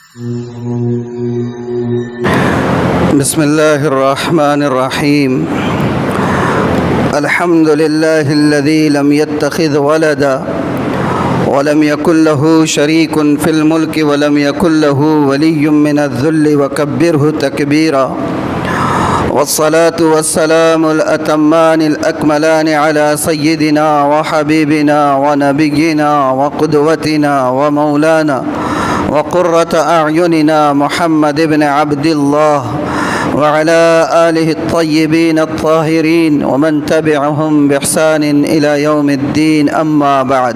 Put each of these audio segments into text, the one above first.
بسم الله الرحمن الرحيم. الحمد لله الذي لم يتخذ ولدا ولم يكن له شريك في الملك ولم يكن له ولي من الذل وكبره تكبيرا، والصلاة والسلام الأتمان الأكملان على سيدنا وحبيبنا ونبينا وقدوتنا ومولانا وقرة أعيننا محمد بن عبد الله وعلى آله الطيبين الطاهرين ومن تبعهم بإحسان إلى يوم الدين، أما بعد.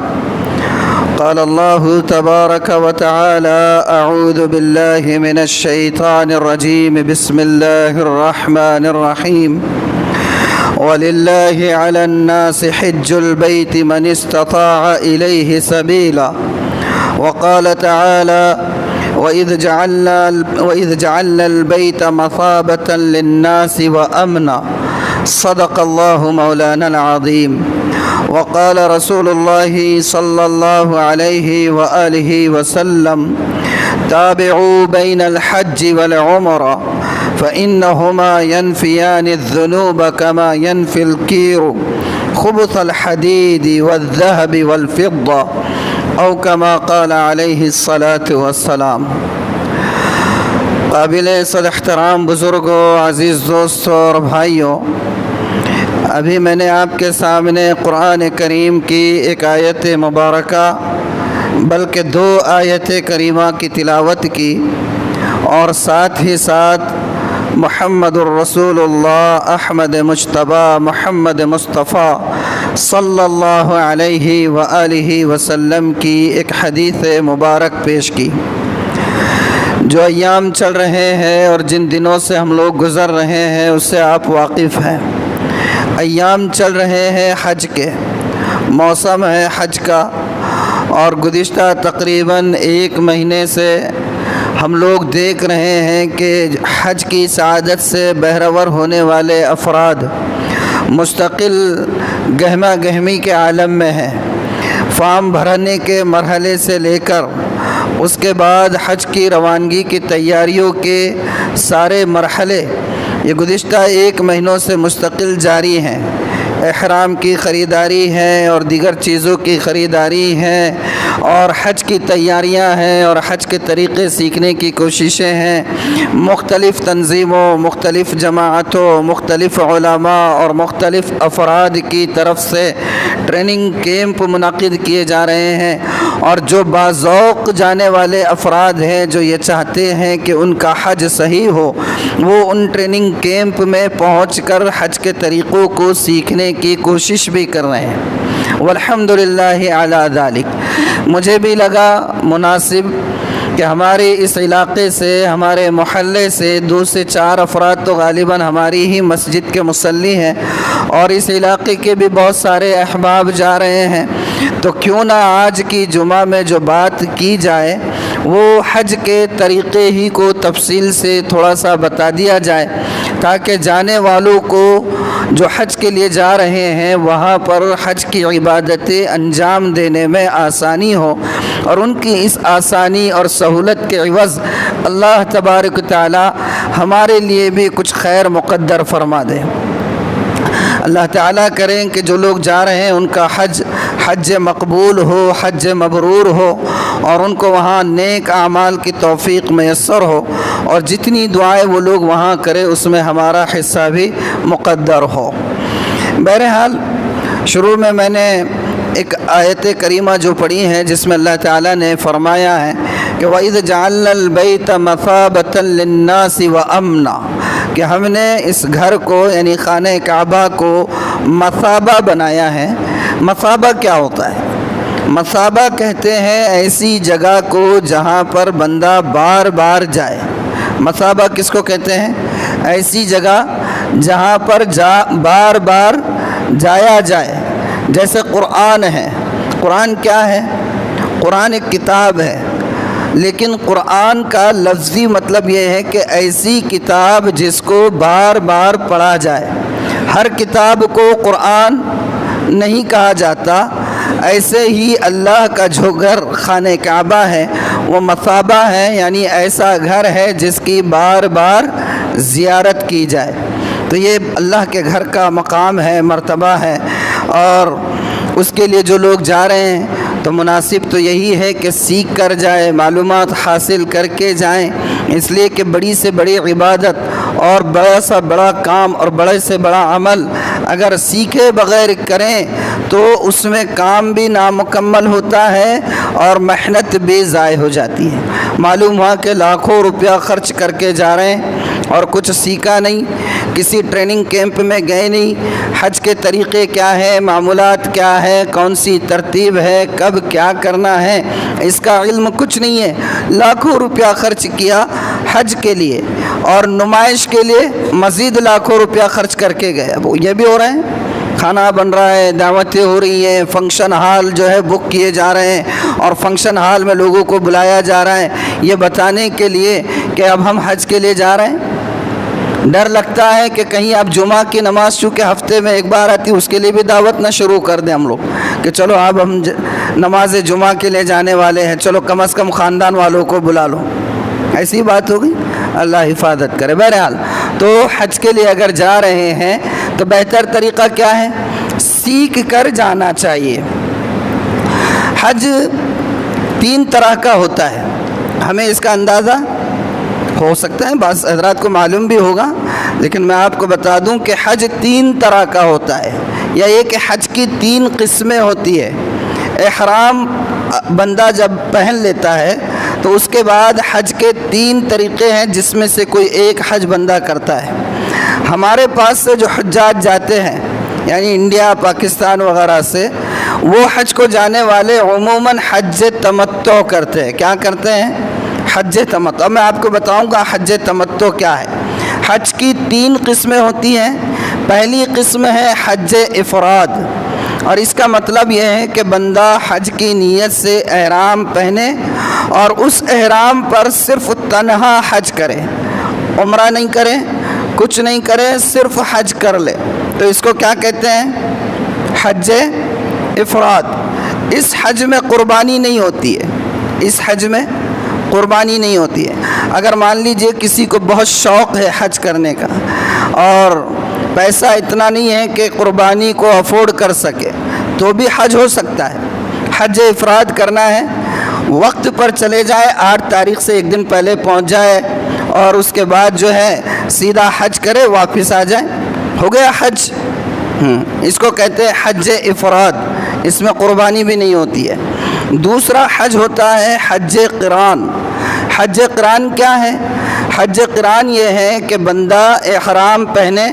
قال الله تبارك وتعالى: أعوذ بالله من الشيطان الرجيم، بسم الله الرحمن الرحيم. وَلِلَّهِ عَلَى النَّاسِ حِجُّ الْبَيْتِ مَنِ اسْتَطَاعَ إِلَيْهِ سَبِيلًا. وقال تعالى: وإذ جعلنا البيت مثابة للناس وأمنا. صدق الله مولانا العظيم. وقال رسول الله صلى الله عليه وآله وسلم: تابعوا بين الحج والعمرة فإنهما ينفيان الذنوب كما ينفي الكير خبث الحديد والذهب والفضة، او کما قال علیہ الصلاۃ والسلام۔ قابل صد احترام بزرگوں، عزیز دوستوں اور بھائیوں، ابھی میں نے آپ کے سامنے قرآن کریم کی ایک آیت مبارکہ بلکہ 2 آیت کریمہ کی تلاوت کی، اور ساتھ ہی ساتھ محمد الرسول اللہ احمد مجتبیٰ محمد مصطفیٰ صلی اللہ علیہ وآلہ وسلم کی ایک حدیث مبارک پیش کی۔ جو ایام چل رہے ہیں اور جن دنوں سے ہم لوگ گزر رہے ہیں اس سے آپ واقف ہیں۔ ایام چل رہے ہیں حج کے، موسم ہے حج کا، اور گزشتہ تقریباً 1 مہینے سے ہم لوگ دیکھ رہے ہیں کہ حج کی سعادت سے بہرور ہونے والے افراد مستقل گہما گہمی کے عالم میں ہیں۔ فارم بھرنے کے مرحلے سے لے کر اس کے بعد حج کی روانگی کی تیاریوں کے سارے مرحلے یہ گزشتہ 1 مہینوں سے مستقل جاری ہیں۔ احرام کی خریداری ہے اور دیگر چیزوں کی خریداری ہے، اور حج کی تیاریاں ہیں اور حج کے طریقے سیکھنے کی کوششیں ہیں۔ مختلف تنظیموں، مختلف جماعتوں، مختلف علماء اور مختلف افراد کی طرف سے ٹریننگ کیمپ منعقد کیے جا رہے ہیں، اور جو باذوق جانے والے افراد ہیں جو یہ چاہتے ہیں کہ ان کا حج صحیح ہو، وہ ان ٹریننگ کیمپ میں پہنچ کر حج کے طریقوں کو سیکھنے کی کوشش بھی کر رہے ہیں۔ والحمدللہ علی ذالک۔ مجھے بھی لگا مناسب کہ ہمارے اس علاقے سے، ہمارے محلے سے 2 سے 4 افراد تو غالباً ہماری ہی مسجد کے مصلی ہیں، اور اس علاقے کے بھی بہت سارے احباب جا رہے ہیں، تو کیوں نہ آج کی جمعہ میں جو بات کی جائے وہ حج کے طریقے ہی کو تفصیل سے تھوڑا سا بتا دیا جائے، تاکہ جانے والوں کو جو حج کے لیے جا رہے ہیں وہاں پر حج کی عبادتیں انجام دینے میں آسانی ہو، اور ان کی اس آسانی اور سہولت کے عوض اللہ تبارک و تعالی ہمارے لیے بھی کچھ خیر مقدر فرما دے۔ اللہ تعالیٰ کریں کہ جو لوگ جا رہے ہیں ان کا حج مقبول ہو، حج مبرور ہو، اور ان کو وہاں نیک اعمال کی توفیق میسر ہو، اور جتنی دعائیں وہ لوگ وہاں کریں اس میں ہمارا حصہ بھی مقدر ہو۔ بہرحال شروع میں نے ایک آیت کریمہ جو پڑھی ہے جس میں اللہ تعالیٰ نے فرمایا ہے کہ وَإِذْ جَعَلْنَا الْبَيْتَ مَثَابَةً لِلنَّاسِ وَأَمْنًا، کہ ہم نے اس گھر کو یعنی خانہ کعبہ کو مثابہ بنایا ہے۔ مثابہ کیا ہوتا ہے؟ مثابہ کہتے ہیں ایسی جگہ کو جہاں پر بندہ بار بار جائے۔ مثابہ کس کو کہتے ہیں؟ ایسی جگہ جہاں پر بار بار جایا جائے۔ جیسے قرآن ہے، قرآن کیا ہے؟ قرآن ایک کتاب ہے، لیکن قرآن کا لفظی مطلب یہ ہے کہ ایسی کتاب جس کو بار بار پڑھا جائے۔ ہر کتاب کو قرآن نہیں کہا جاتا، ایسے ہی اللہ کا جو گھر خانہ کعبہ ہے وہ مثابہ ہے، یعنی ایسا گھر ہے جس کی بار بار زیارت کی جائے۔ تو یہ اللہ کے گھر کا مقام ہے، مرتبہ ہے، اور اس کے لیے جو لوگ جا رہے ہیں تو مناسب تو یہی ہے کہ سیکھ کر جائے، معلومات حاصل کر کے جائیں، اس لیے کہ بڑی سے بڑی عبادت اور بڑا سے بڑا کام اور بڑے سے بڑا عمل اگر سیکھے بغیر کریں تو اس میں کام بھی نامکمل ہوتا ہے اور محنت بھی ضائع ہو جاتی ہے۔ معلوم ہوا کہ لاکھوں روپیہ خرچ کر کے جا رہے ہیں اور کچھ سیکھا نہیں، کسی ٹریننگ کیمپ میں گئے نہیں، حج کے طریقے کیا ہے، معمولات کیا ہے، کون سی ترتیب ہے، کب کیا کرنا ہے، اس کا علم کچھ نہیں ہے۔ لاکھوں روپیہ خرچ کیا حج کے لیے اور نمائش کے لیے مزید لاکھوں روپیہ خرچ کر کے گئے۔ اب یہ بھی ہو رہا ہے، کھانا بن رہا ہے، دعوتیں ہو رہی ہیں، فنکشن ہال جو ہے بک کیے جا رہے ہیں اور فنکشن ہال میں لوگوں کو بلایا جا رہا ہے یہ بتانے کے لیے کہ اب ہم حج کے لیے جا رہے ہیں۔ ڈر لگتا ہے کہ کہیں آپ جمعہ کی نماز چونکہ ہفتے میں ایک بار آتی اس کے لیے بھی دعوت نہ شروع کر دیں ہم لوگ کہ چلو اب ہم نماز جمعہ کے لیے جانے والے ہیں، چلو کم از کم خاندان والوں کو بلا لو، ایسی بات ہوگی، اللہ حفاظت کرے۔ بہرحال تو حج کے لیے اگر جا رہے ہیں تو بہتر طریقہ کیا ہے؟ سیکھ کر جانا چاہیے۔ حج 3 طرح کا ہوتا ہے، ہمیں اس کا اندازہ ہو سکتا ہے بعض حضرات کو معلوم بھی ہوگا، لیکن میں آپ کو بتا دوں کہ حج 3 طرح کا ہوتا ہے، یا یہ کہ حج کی 3 قسمیں ہوتی ہے۔ احرام بندہ جب پہن لیتا ہے تو اس کے بعد حج کے 3 طریقے ہیں جس میں سے کوئی ایک حج بندہ کرتا ہے۔ ہمارے پاس سے جو حجاج جاتے ہیں یعنی انڈیا، پاکستان وغیرہ سے، وہ حج کو جانے والے عموماً حج تمتع کرتے ہیں۔ کیا کرتے ہیں؟ حج تمتع۔ میں آپ کو بتاؤں گا حج تمتع کیا ہے۔ حج کی 3 قسمیں ہوتی ہیں۔ پہلی قسم ہے حج افراد، اور اس کا مطلب یہ ہے کہ بندہ حج کی نیت سے احرام پہنے اور اس احرام پر صرف تنہا حج کرے، عمرہ نہیں کرے، کچھ نہیں کرے، صرف حج کر لے، تو اس کو کیا کہتے ہیں؟ حج افراد۔ اس حج میں قربانی نہیں ہوتی ہے، اس حج میں قربانی نہیں ہوتی ہے۔ اگر مان لیجئے کسی کو بہت شوق ہے حج کرنے کا اور پیسہ اتنا نہیں ہے کہ قربانی کو افورڈ کر سکے تو بھی حج ہو سکتا ہے۔ حج افراد کرنا ہے، وقت پر چلے جائے، 8 تاریخ سے 1 دن پہلے پہنچ جائے اور اس کے بعد جو ہے سیدھا حج کرے، واپس آ جائے، ہو گیا حج۔ اس کو کہتے ہیں حج افراد، اس میں قربانی بھی نہیں ہوتی ہے۔ دوسرا حج ہوتا ہے حج قران۔ حج قران کیا ہے؟ حج قران یہ ہے کہ بندہ احرام پہنے،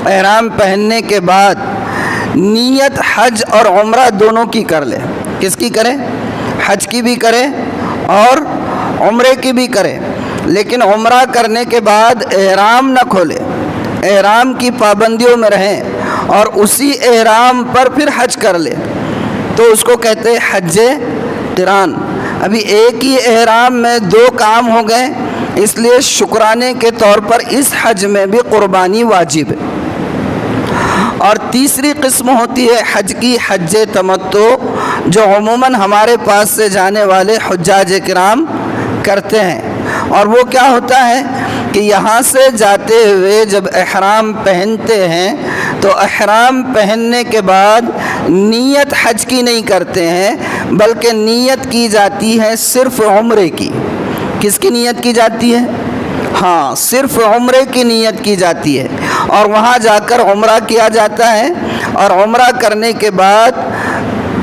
احرام پہننے کے بعد نیت حج اور عمرہ دونوں کی کر لے۔ کس کی کرے؟ حج کی بھی کرے اور عمرے کی بھی کرے، لیکن عمرہ کرنے کے بعد احرام نہ کھولے، احرام کی پابندیوں میں رہیں اور اسی احرام پر پھر حج کر لے، تو اس کو کہتے ہیں حج قران۔ ابھی ایک ہی احرام میں 2 کام ہو گئے، اس لیے شکرانے کے طور پر اس حج میں بھی قربانی واجب ہے۔ اور تیسری قسم ہوتی ہے حج کی حج تمتع، جو عموماً ہمارے پاس سے جانے والے حجاج کرام کرتے ہیں، اور وہ کیا ہوتا ہے کہ یہاں سے جاتے ہوئے جب احرام پہنتے ہیں تو احرام پہننے کے بعد نیت حج کی نہیں کرتے ہیں، بلکہ نیت کی جاتی ہے صرف عمرے کی۔ کس کی نیت کی جاتی ہے؟ ہاں، صرف عمرے کی نیت کی جاتی ہے، اور وہاں جا کر عمرہ کیا جاتا ہے، اور عمرہ کرنے کے بعد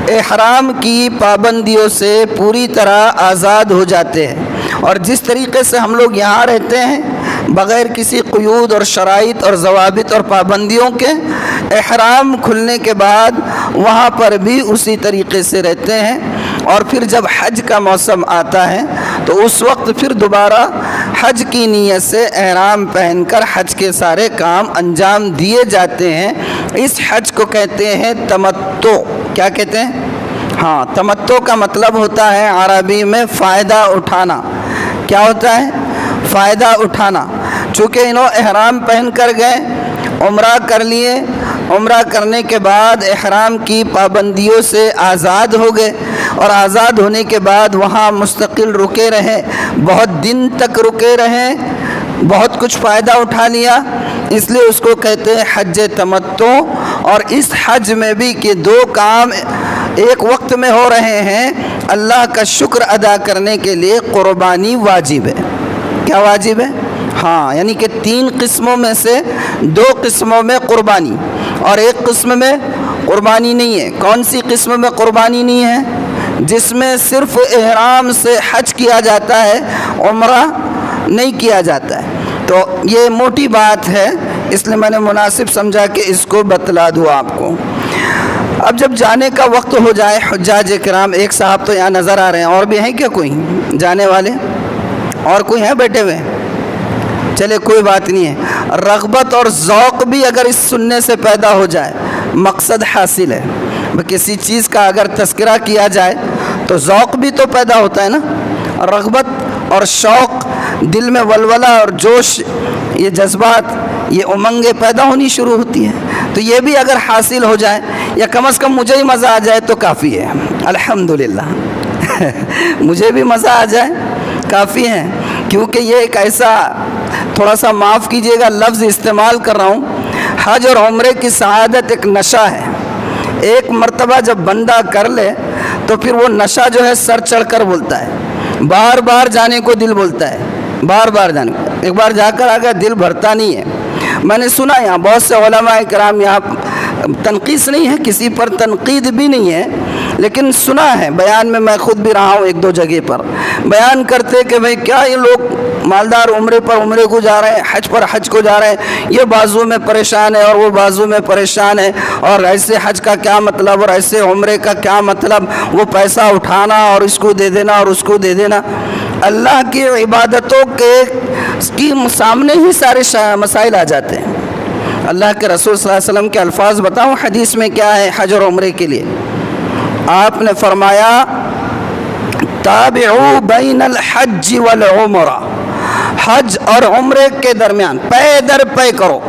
احرام کی پابندیوں سے پوری طرح آزاد ہو جاتے ہیں۔ اور جس طریقے سے ہم لوگ یہاں رہتے ہیں بغیر کسی قیود اور شرائط اور ضوابط اور پابندیوں کے، احرام کھلنے کے بعد وہاں پر بھی اسی طریقے سے رہتے ہیں، اور پھر جب حج کا موسم آتا ہے تو اس وقت پھر دوبارہ حج کی نیت سے احرام پہن کر حج کے سارے کام انجام دیے جاتے ہیں۔ اس حج کو کہتے ہیں تمتع۔ کیا کہتے ہیں؟ ہاں، تمتع کا مطلب ہوتا ہے عربی میں فائدہ اٹھانا۔ کیا ہوتا ہے؟ فائدہ اٹھانا۔ چونکہ انہوں احرام پہن کر گئے عمرہ کر لیے، عمرہ کرنے کے بعد احرام کی پابندیوں سے آزاد ہو گئے، اور آزاد ہونے کے بعد وہاں مستقل رکے رہے، بہت دن تک رکے رہے، بہت کچھ فائدہ اٹھا لیا، اس لیے اس کو کہتے ہیں حج تمتع۔ اور اس حج میں بھی کہ دو کام ایک وقت میں ہو رہے ہیں، اللہ کا شکر ادا کرنے کے لیے قربانی واجب ہے۔ کیا واجب ہے؟ ہاں، یعنی کہ 3 قسموں میں سے 2 قسموں میں قربانی، اور ایک قسم میں قربانی نہیں ہے۔ کون سی قسم میں قربانی نہیں ہے؟ جس میں صرف احرام سے حج کیا جاتا ہے، عمرہ نہیں کیا جاتا ہے۔ تو یہ موٹی بات ہے، اس لیے میں نے مناسب سمجھا کہ اس کو بتلا دوں آپ کو۔ اب جب جانے کا وقت ہو جائے، حجاج کرام، ایک صاحب تو یہاں نظر آ رہے ہیں، اور بھی ہیں کیا کوئی جانے والے؟ اور کوئی ہیں بیٹھے ہوئے؟ چلے کوئی بات نہیں ہے، رغبت اور ذوق بھی اگر اس سننے سے پیدا ہو جائے، مقصد حاصل ہے۔ کسی چیز کا اگر تذکرہ کیا جائے تو ذوق بھی تو پیدا ہوتا ہے نا، رغبت اور شوق، دل میں ولولہ اور جوش، یہ جذبات، یہ امنگیں پیدا ہونی شروع ہوتی ہیں۔ تو یہ بھی اگر حاصل ہو جائے، یا کم از کم مجھے ہی مزہ آ جائے تو کافی ہے، الحمدللہ مجھے بھی مزہ آ جائے کافی ہے، کیونکہ یہ ایک ایسا، تھوڑا سا معاف کیجئے گا لفظ استعمال کر رہا ہوں، حج اور عمرے کی سعادت ایک نشہ ہے۔ ایک مرتبہ جب بندہ کر لے تو پھر وہ نشہ جو ہے سر چڑھ کر بولتا ہے، بار بار جانے کو دل بولتا ہے، بار بار جانے کو۔ ایک بار جا کر آ گیا دل بھرتا نہیں ہے۔ میں نے سنا یہاں بہت سے علماء کرام، یہاں تنقیص نہیں ہے، کسی پر تنقید بھی نہیں ہے، لیکن سنا ہے بیان میں، میں خود بھی رہا ہوں 1-2 جگہ پر، بیان کرتے کہ بھئی کیا یہ لوگ مالدار عمرے پر عمرے کو جا رہے ہیں، حج پر حج کو جا رہے ہیں، یہ بازو میں پریشان ہے اور وہ بازو میں پریشان ہے، اور ایسے حج کا کیا مطلب اور ایسے عمرے کا کیا مطلب، وہ پیسہ اٹھانا اور اس کو دے دینا اور اس کو دے دینا۔ اللہ کی عبادتوں کے سامنے ہی سارے مسائل آ جاتے ہیں۔ اللہ کے رسول صلی اللہ علیہ وسلم کے الفاظ بتاؤں حدیث میں کیا ہے حج اور عمرے کے لیے؟ آپ نے فرمایا تابعوا بین الحج والعمرہ، حج اور عمرے کے درمیان پے در پے کرو۔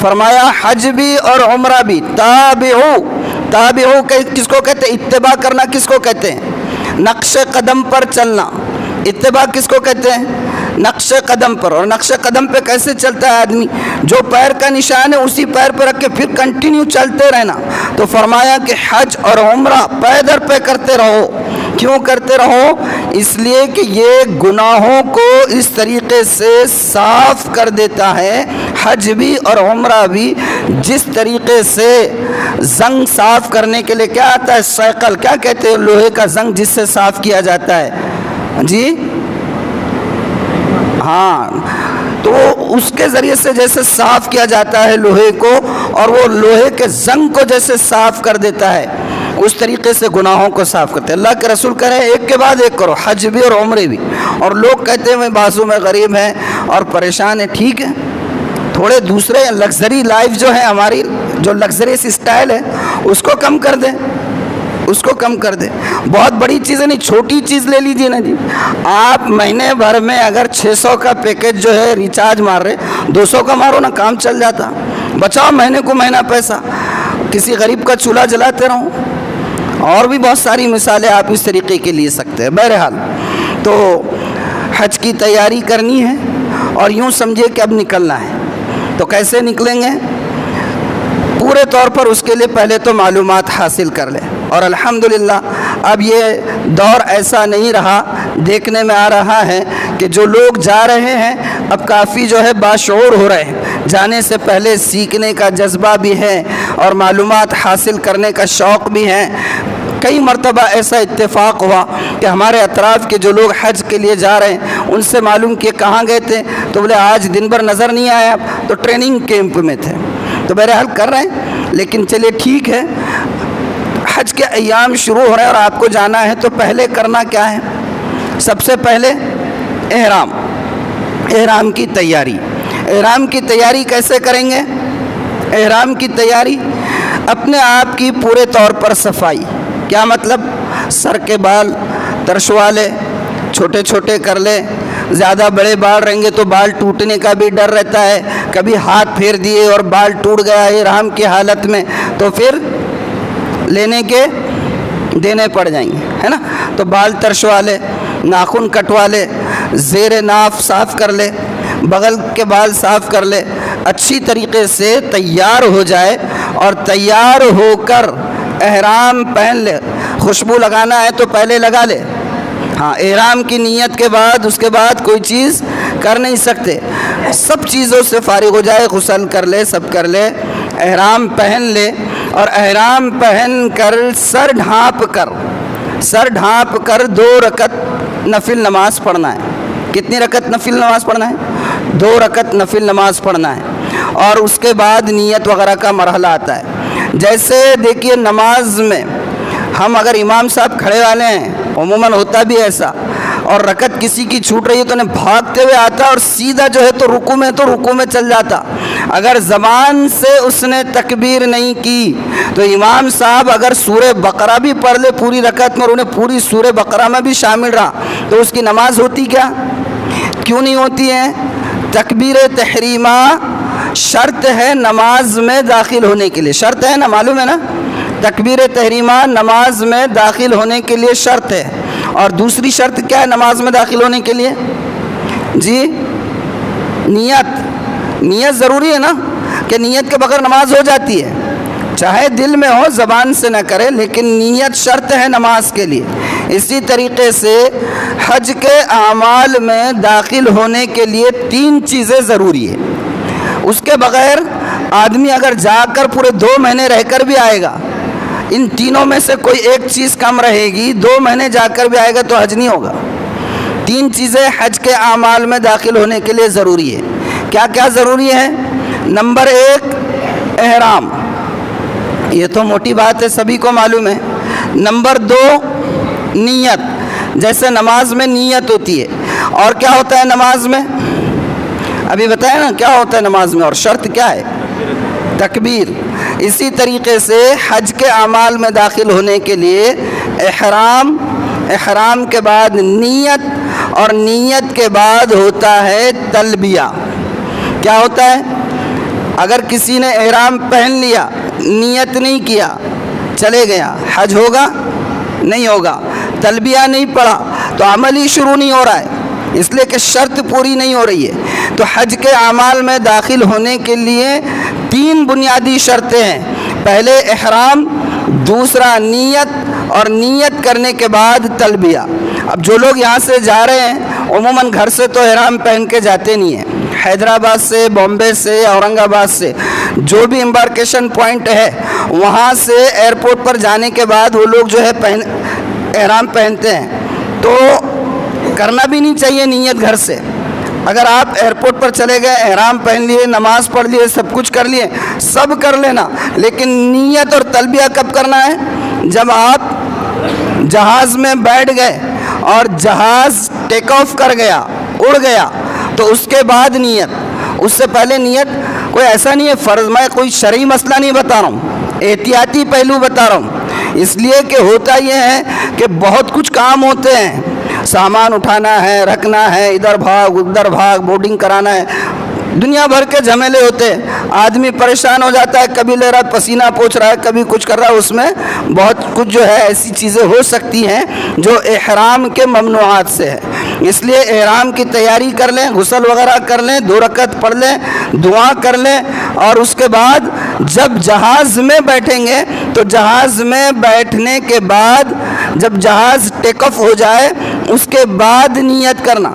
فرمایا حج بھی اور عمرہ بھی، تابعوا کس کو کہتے ہیں؟ اتباع کرنا کس کو کہتے ہیں؟ نقش قدم پر چلنا۔ اتباع کس کو کہتے ہیں؟ نقش قدم پر۔ اور نقش قدم پہ کیسے چلتا ہے آدمی؟ جو پیر کا نشان ہے اسی پیر پہ رکھ کے پھر کنٹینیو چلتے رہنا۔ تو فرمایا کہ حج اور عمرہ پے در پے کرتے رہو۔ کیوں کرتے رہو؟ اس لیے کہ یہ گناہوں کو اس طریقے سے صاف کر دیتا ہے، حج بھی اور عمرہ بھی، جس طریقے سے زنگ صاف کرنے کے لیے کیا آتا ہے؟ سیکل، کیا کہتے ہیں؟ لوہے کا زنگ جس سے صاف کیا جاتا ہے، جی ہاں، تو اس کے ذریعے سے جیسے صاف کیا جاتا ہے لوہے کو، اور وہ لوہے کے زنگ کو جیسے صاف کر دیتا ہے، اس طریقے سے گناہوں کو صاف کرتے ہیں۔ اللہ کے رسول کہہ رہے ہیں ایک کے بعد ایک کرو، حج بھی اور عمرے بھی۔ اور لوگ کہتے ہیں میں بازو میں غریب ہیں اور پریشان ہیں، ٹھیک ہے، تھوڑے دوسرے لگژری لائف جو ہے ہماری، جو لگژریس اسٹائل ہے اس کو کم کر دیں، اس کو کم کر دیں۔ بہت بڑی چیز ہے نہیں، چھوٹی چیز لے لیجیے نا جی۔ آپ مہینے بھر میں اگر 600 کا پیکج جو ہے ریچارج مار رہے، 200 کا مارو نا، کام چل جاتا۔ بچاؤ مہینے کو مہینہ پیسہ، کسی غریب کا چولہا جلاتے رہو۔ اور بھی بہت ساری مثالیں آپ اس طریقے کے لے سکتے ہیں۔ بہرحال تو حج کی تیاری کرنی ہے، اور یوں سمجھے کہ اب نکلنا ہے۔ تو کیسے نکلیں گے؟ پورے طور پر اس کے لیے پہلے تو معلومات حاصل کر لیں۔ اور الحمدللہ اب یہ دور ایسا نہیں رہا، دیکھنے میں آ رہا ہے کہ جو لوگ جا رہے ہیں اب کافی جو ہے باشعور ہو رہے ہیں، جانے سے پہلے سیکھنے کا جذبہ بھی ہے اور معلومات حاصل کرنے کا شوق بھی ہے۔ کئی مرتبہ ایسا اتفاق ہوا کہ ہمارے اطراف کے جو لوگ حج کے لیے جا رہے ہیں ان سے معلوم کہ کہاں گئے تھے، تو بولے آج دن بھر نظر نہیں آیا، تو ٹریننگ کیمپ میں تھے۔ تو بہرحال کر رہے ہیں، لیکن چلیے ٹھیک ہے، حج کے ایام شروع ہو رہے ہیں اور آپ کو جانا ہے، تو پہلے کرنا کیا ہے؟ سب سے پہلے احرام کی تیاری۔ احرام کی تیاری کیسے کریں گے؟ احرام کی تیاری اپنے آپ کی پورے طور پر صفائی۔ کیا مطلب؟ سر کے بال ترشوا لے، چھوٹے چھوٹے کر لے، زیادہ بڑے بال رہیں گے تو بال ٹوٹنے کا بھی ڈر رہتا ہے، کبھی ہاتھ پھیر دیے اور بال ٹوٹ گیا احرام کی حالت میں تو پھر لینے کے دینے پڑ جائیں گے، ہے نا؟ تو بال ترشوا لے، ناخن کٹوا لے، زیر ناف صاف کر لے، بغل کے بال صاف کر لے، اچھی طریقے سے تیار ہو جائے اور تیار ہو کر احرام پہن لے۔ خوشبو لگانا ہے تو پہلے لگا لے، ہاں احرام کی نیت کے بعد اس کے بعد کوئی چیز کر نہیں سکتے، سب چیزوں سے فارغ ہو جائے، غسل کر لے، سب کر لے، احرام پہن لے، اور احرام پہن کر سر ڈھانپ کر 2 رکعت نفل نماز پڑھنا ہے۔ کتنی رکعت نفل نماز پڑھنا ہے؟ 2 رکعت نفل نماز پڑھنا ہے، اور اس کے بعد نیت وغیرہ کا مرحلہ آتا ہے۔ جیسے دیکھیے نماز میں ہم اگر امام صاحب کھڑے والے ہیں، عموماً ہوتا بھی ایسا، اور رکعت کسی کی چھوٹ رہی ہے تو انہیں بھاگتے ہوئے آتا اور سیدھا جو ہے تو رکوع میں چل جاتا۔ اگر زبان سے اس نے تکبیر نہیں کی تو امام صاحب اگر سورہ بقرہ بھی پڑھ لے پوری رکعت میں اور انہیں پوری سورہ بقرہ میں بھی شامل رہا تو اس کی نماز ہوتی کیا؟ کیوں نہیں ہوتی ہے؟ تکبیر تحریمہ شرط ہے نماز میں داخل ہونے کے لیے، شرط ہے نا، معلوم ہے نا؟ تکبیر تحریمہ نماز میں داخل ہونے کے لیے شرط ہے۔ اور دوسری شرط کیا ہے نماز میں داخل ہونے کے لیے؟ جی نیت ضروری ہے نا، کہ نیت کے بغیر نماز ہو جاتی ہے، چاہے دل میں ہو زبان سے نہ کرے، لیکن نیت شرط ہے نماز کے لیے۔ اسی طریقے سے حج کے اعمال میں داخل ہونے کے لیے 3 چیزیں ضروری ہے، اس کے بغیر آدمی اگر جا کر پورے 2 مہینے رہ کر بھی آئے گا، ان تینوں میں سے کوئی ایک چیز کم رہے گی، 2 مہینے جا کر بھی آئے گا تو حج نہیں ہوگا۔ 3 چیزیں حج کے اعمال میں داخل ہونے کے لیے ضروری ہے۔ کیا کیا ضروری ہے؟ نمبر 1 احرام، یہ تو موٹی بات ہے، سبھی کو معلوم ہے۔ نمبر 2 نیت، جیسے نماز میں نیت ہوتی ہے، اور کیا ہوتا ہے نماز میں؟ ابھی بتایا نا کیا ہوتا ہے نماز میں، اور شرط کیا ہے؟ تکبیر۔ اسی طریقے سے حج کے اعمال میں داخل ہونے کے لیے احرام کے بعد نیت، اور نیت کے بعد ہوتا ہے تلبیہ۔ کیا ہوتا ہے؟ اگر کسی نے احرام پہن لیا، نیت نہیں کیا، چلے گیا، حج ہوگا؟ نہیں ہوگا۔ تلبیہ نہیں پڑھا تو عمل ہی شروع نہیں ہو رہا ہے، اس لیے کہ شرط پوری نہیں ہو رہی ہے۔ تو حج کے اعمال میں داخل ہونے کے لیے 3 بنیادی شرطیں ہیں، پہلے احرام، دوسرا نیت، اور نیت کرنے کے بعد تلبیہ۔ اب جو لوگ یہاں سے جا رہے ہیں عموماً گھر سے تو احرام پہن کے جاتے نہیں ہیں، حیدرآباد سے، بامبے سے، اورنگ آباد سے، جو بھی امبارکیشن پوائنٹ ہے وہاں سے ایئرپورٹ پر جانے کے بعد وہ لوگ جو ہے احرام پہنتے ہیں، تو کرنا بھی نہیں چاہیے نیت گھر سے۔ اگر آپ ایئرپورٹ پر چلے گئے، احرام پہن لیے، نماز پڑھ لیے، سب کچھ کر لیے، سب کر لینا، لیکن نیت اور تلبیہ کب کرنا ہے؟ جب آپ جہاز میں بیٹھ گئے اور جہاز ٹیک آف کر گیا، اڑ گیا، تو اس کے بعد نیت۔ اس سے پہلے نیت کوئی ایسا نہیں ہے فرض، میں کوئی شرعی مسئلہ نہیں بتا رہا ہوں، احتیاطی پہلو بتا رہا ہوں، اس لیے کہ ہوتا یہ ہے کہ بہت کچھ کام ہوتے ہیں، سامان اٹھانا ہے، رکھنا ہے، ادھر بھاگ ادھر بھاگ، بورڈنگ کرانا ہے، دنیا بھر کے جھمیلے ہوتے ہیں، آدمی پریشان ہو جاتا ہے، کبھی لے رہا پسینہ پوچھ رہا ہے، کبھی کچھ کر رہا ہے، اس میں بہت کچھ جو ہے ایسی چیزیں ہو سکتی ہیں جو احرام کے ممنوعات سے ہے۔ اس لیے احرام کی تیاری کر لیں، غسل وغیرہ کر لیں، 2 رکعت پڑھ لیں، دعا کر لیں، اور اس کے بعد جب جہاز میں بیٹھیں گے تو جہاز میں بیٹھنے کے بعد جب جہاز ٹیک آف ہو جائے اس کے بعد نیت کرنا،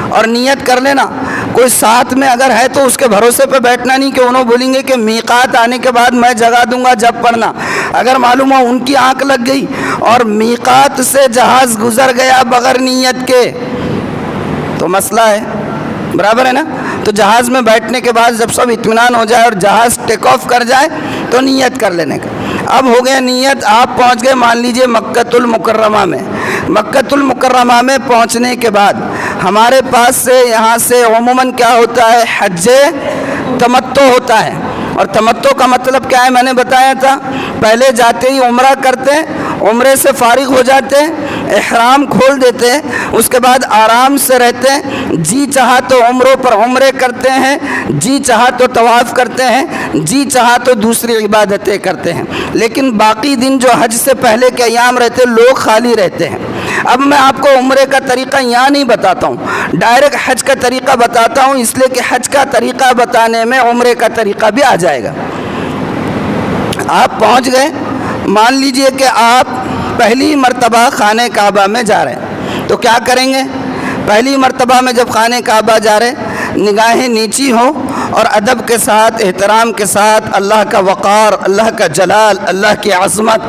اور نیت کر لینا۔ کوئی ساتھ میں اگر ہے تو اس کے بھروسے پہ بیٹھنا نہیں کہ انہوں بولیں گے کہ میقات آنے کے بعد میں جگا دوں گا جب پڑھنا، اگر معلوم ہو ان کی آنکھ لگ گئی اور میقات سے جہاز گزر گیا بغیر نیت کے تو مسئلہ ہے، برابر ہے نا؟ تو جہاز میں بیٹھنے کے بعد جب سب اطمینان ہو جائے اور جہاز ٹیک آف کر جائے تو نیت کر لینے کا۔ اب ہو گیا نیت، آپ پہنچ گئے مان لیجئے مکۃ المکرمہ میں۔ مکۃ المکرمہ میں پہنچنے کے بعد ہمارے پاس سے یہاں سے عموماً کیا ہوتا ہے؟ حج تمتع ہوتا ہے، اور تمتع کا مطلب کیا ہے میں نے بتایا تھا، پہلے جاتے ہی عمرہ کرتے ہیں، عمرے سے فارغ ہو جاتے ہیں، احرام کھول دیتے ہیں، اس کے بعد آرام سے رہتے ہیں، جی چاہا تو عمروں پر عمرے کرتے ہیں، جی چاہا تو طواف کرتے ہیں، جی چاہا تو دوسری عبادتیں کرتے ہیں، لیکن باقی دن جو حج سے پہلے کے ایام رہتے لوگ خالی رہتے ہیں۔ اب میں آپ کو عمرے کا طریقہ یہاں نہیں بتاتا ہوں، ڈائریکٹ حج کا طریقہ بتاتا ہوں، اس لیے کہ حج کا طریقہ بتانے میں عمرے کا طریقہ بھی آ جائے گا۔ آپ پہنچ گئے، مان لیجئے کہ آپ پہلی مرتبہ خانہ کعبہ میں جا رہے ہیں، تو کیا کریں گے؟ پہلی مرتبہ میں جب خانہ کعبہ جا رہے نگاہیں نیچی ہوں اور ادب کے ساتھ، احترام کے ساتھ، اللہ کا وقار، اللہ کا جلال، اللہ کی عظمت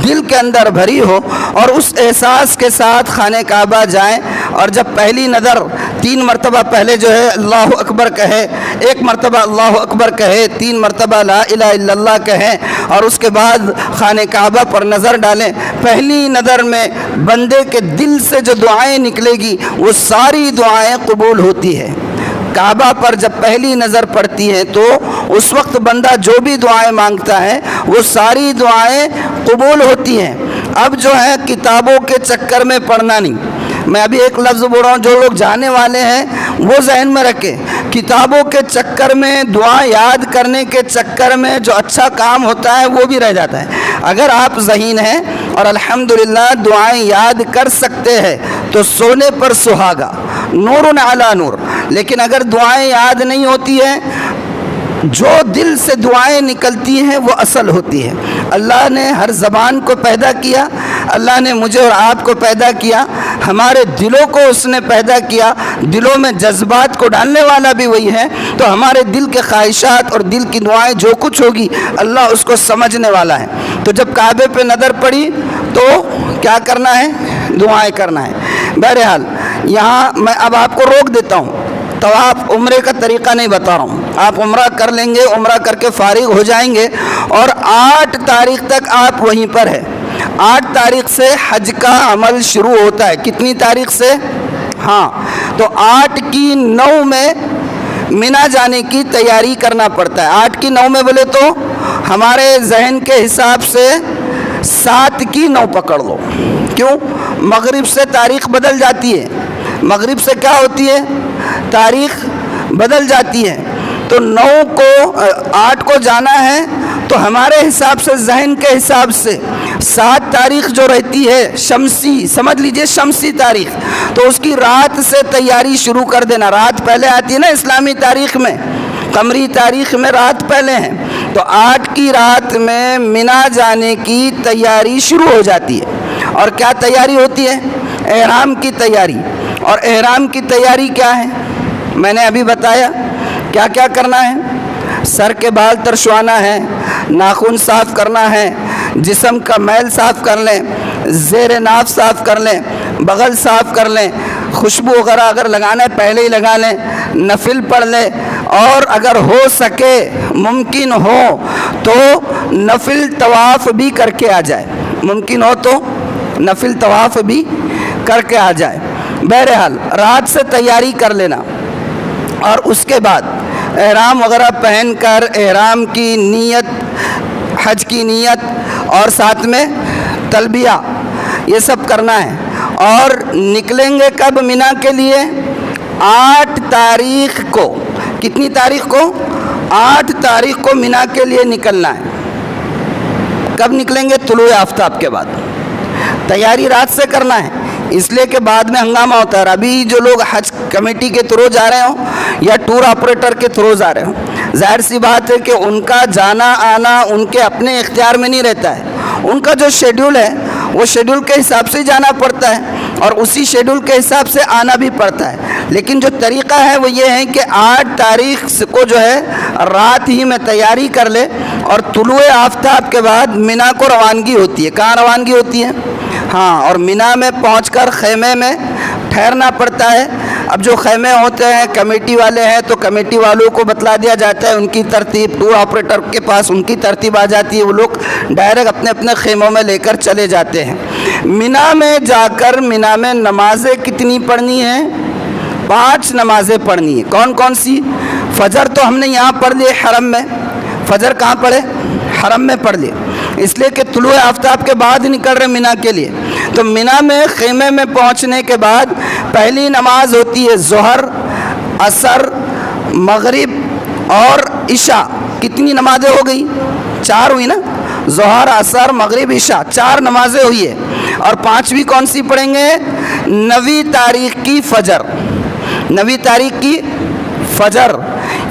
دل کے اندر بھری ہو، اور اس احساس کے ساتھ خانہ کعبہ جائیں، اور جب پہلی نظر 3 مرتبہ پہلے جو ہے اللہ اکبر کہے، 1 مرتبہ اللہ اکبر کہے، 3 مرتبہ لا الہ الا اللہ کہیں، اور اس کے بعد خانہ کعبہ پر نظر ڈالیں، پہلی نظر میں بندے کے دل سے جو دعائیں نکلے گی وہ ساری دعائیں قبول ہوتی ہے۔ کعبہ پر جب پہلی نظر پڑتی ہے تو اس وقت بندہ جو بھی دعائیں مانگتا ہے وہ ساری دعائیں قبول ہوتی ہیں۔ اب جو ہے کتابوں کے چکر میں پڑھنا نہیں، میں ابھی ایک لفظ بول رہا ہوں، جو لوگ جانے والے ہیں وہ ذہن میں رکھیں، کتابوں کے چکر میں، دعا یاد کرنے کے چکر میں جو اچھا کام ہوتا ہے وہ بھی رہ جاتا ہے۔ اگر آپ ذہین ہیں اور الحمدللہ دعائیں یاد کر سکتے ہیں تو سونے پر سہاگا، نور علی نور، لیکن اگر دعائیں یاد نہیں ہوتی ہیں، جو دل سے دعائیں نکلتی ہیں وہ اصل ہوتی ہے۔ اللہ نے ہر زبان کو پیدا کیا، اللہ نے مجھے اور آپ کو پیدا کیا، ہمارے دلوں کو اس نے پیدا کیا، دلوں میں جذبات کو ڈالنے والا بھی وہی ہے، تو ہمارے دل کے خواہشات اور دل کی دعائیں جو کچھ ہوگی اللہ اس کو سمجھنے والا ہے۔ تو جب کعبے پہ نظر پڑی تو کیا کرنا ہے؟ دعائیں کرنا ہے۔ بہرحال یہاں میں اب آپ کو روک دیتا ہوں، طواف عمرے کا طریقہ نہیں بتا رہا ہوں، آپ عمرہ کر لیں گے، عمرہ کر کے فارغ ہو جائیں گے، اور 8 تاریخ تک آپ وہیں پر ہیں۔ 8 تاریخ سے حج کا عمل شروع ہوتا ہے۔ کتنی تاریخ سے؟ ہاں، تو 8 کی 9 میں مینا جانے کی تیاری کرنا پڑتا ہے۔ 8 کی 9 میں بولے تو ہمارے ذہن کے حساب سے 7 کی 9 پکڑ لو، کیوں؟ مغرب سے تاریخ بدل جاتی ہے، مغرب سے کیا ہوتی ہے؟ تاریخ بدل جاتی ہے، تو 9 کو 8 کو جانا ہے، تو ہمارے حساب سے، ذہن کے حساب سے 7 تاریخ جو رہتی ہے شمسی، سمجھ لیجئے شمسی تاریخ، تو اس کی رات سے تیاری شروع کر دینا۔ رات پہلے آتی ہے نا اسلامی تاریخ میں، قمری تاریخ میں رات پہلے ہیں، تو 8 کی رات میں مینا جانے کی تیاری شروع ہو جاتی ہے۔ اور کیا تیاری ہوتی ہے؟ احرام کی تیاری۔ اور احرام کی تیاری کیا ہے؟ میں نے ابھی بتایا کیا کیا کرنا ہے۔ سر کے بال ترشوانا ہے، ناخن صاف کرنا ہے، جسم کا میل صاف کر لیں، زیر ناف صاف کر لیں، بغل صاف کر لیں، خوشبو وغیرہ اگر لگانا ہے پہلے ہی لگا لیں، نفل پڑھ لیں، اور اگر ہو سکے ممکن ہو تو نفل طواف بھی کر کے آ جائے، ممکن ہو تو نفل طواف بھی کر کے آ جائے۔ بہرحال رات سے تیاری کر لینا، اور اس کے بعد احرام وغیرہ پہن کر احرام کی نیت، حج کی نیت، اور ساتھ میں تلبیہ، یہ سب کرنا ہے۔ اور نکلیں گے کب مینا کے لیے؟ 8 تاریخ کو۔ کتنی تاریخ کو؟ 8 تاریخ کو مینا کے لیے نکلنا ہے۔ کب نکلیں گے؟ طلوع آفتاب کے بعد۔ تیاری رات سے کرنا ہے، اس لیے کہ بعد میں ہنگامہ ہوتا ہے۔ ابھی جو لوگ حج کمیٹی کے تھرو جا رہے ہوں یا ٹور آپریٹر کے تھرو جا رہے ہوں، ظاہر سی بات ہے کہ ان کا جانا آنا ان کے اپنے اختیار میں نہیں رہتا ہے، ان کا جو شیڈول ہے وہ شیڈول کے حساب سے جانا پڑتا ہے، اور اسی شیڈول کے حساب سے آنا بھی پڑتا ہے۔ لیکن جو طریقہ ہے وہ یہ ہے کہ 8 تاریخ کو جو ہے رات ہی میں تیاری کر لے، اور طلوع آفتاب کے بعد مینا کو روانگی ہوتی ہے۔ کہاں روانگی ہوتی ہے؟ ہاں، اور مینا میں پہنچ کر خیمے میں ٹھہرنا پڑتا ہے۔ اب جو خیمے ہوتے ہیں کمیٹی والے ہیں تو کمیٹی والوں کو بتلا دیا جاتا ہے ان کی ترتیب، ٹور آپریٹر کے پاس ان کی ترتیب آ جاتی ہے، وہ لوگ ڈائریکٹ اپنے اپنے خیموں میں لے کر چلے جاتے ہیں۔ مینا میں جا کر مینا میں نمازیں کتنی پڑھنی ہیں؟ 5 نمازیں پڑھنی ہیں۔ کون کون سی؟ فجر تو ہم نے یہاں پڑھ لیے حرم میں، فجر کہاں پڑھے؟ حرم میں پڑھ لیے، اس لیے کہ طلوع آفتاب کے بعد نکل رہے مینا کے لیے، تو مینا میں خیمے میں پہنچنے کے بعد پہلی نماز ہوتی ہے ظہر، عصر، مغرب اور عشاء۔ کتنی نمازیں ہو گئی؟ 4 ہوئی نا، ظہر، عصر، مغرب، عشاء، 4 نمازیں ہوئی ہے۔ اور 5ویں کون سی پڑھیں گے؟ 9 تاریخ کی فجر، 9 تاریخ کی فجر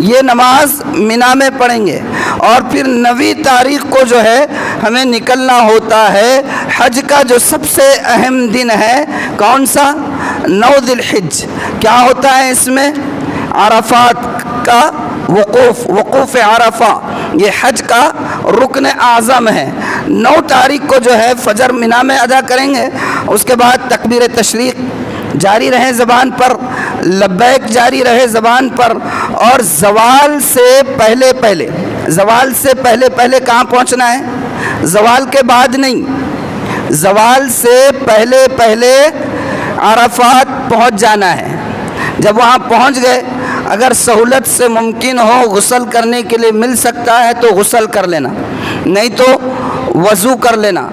یہ نماز مینا میں پڑھیں گے۔ اور پھر 9 تاریخ کو جو ہے ہمیں نکلنا ہوتا ہے حج کا جو سب سے اہم دن ہے، کون سا؟ 9 ذی الحج۔ کیا ہوتا ہے اس میں؟ عرفات کا وقوف عرفہ، یہ حج کا رکن اعظم ہے۔ 9 تاریخ کو جو ہے فجر مینا میں ادا کریں گے۔ اس کے بعد تکبیر تشریق جاری رہے زبان پر، لبیک جاری رہے زبان پر، اور زوال سے پہلے پہلے کہاں پہنچنا ہے؟ زوال کے بعد نہیں، زوال سے پہلے عرفات پہنچ جانا ہے۔ جب وہاں پہنچ گئے، اگر سہولت سے ممکن ہو غسل کرنے کے لیے مل سکتا ہے تو غسل کر لینا، نہیں تو وضو کر لینا۔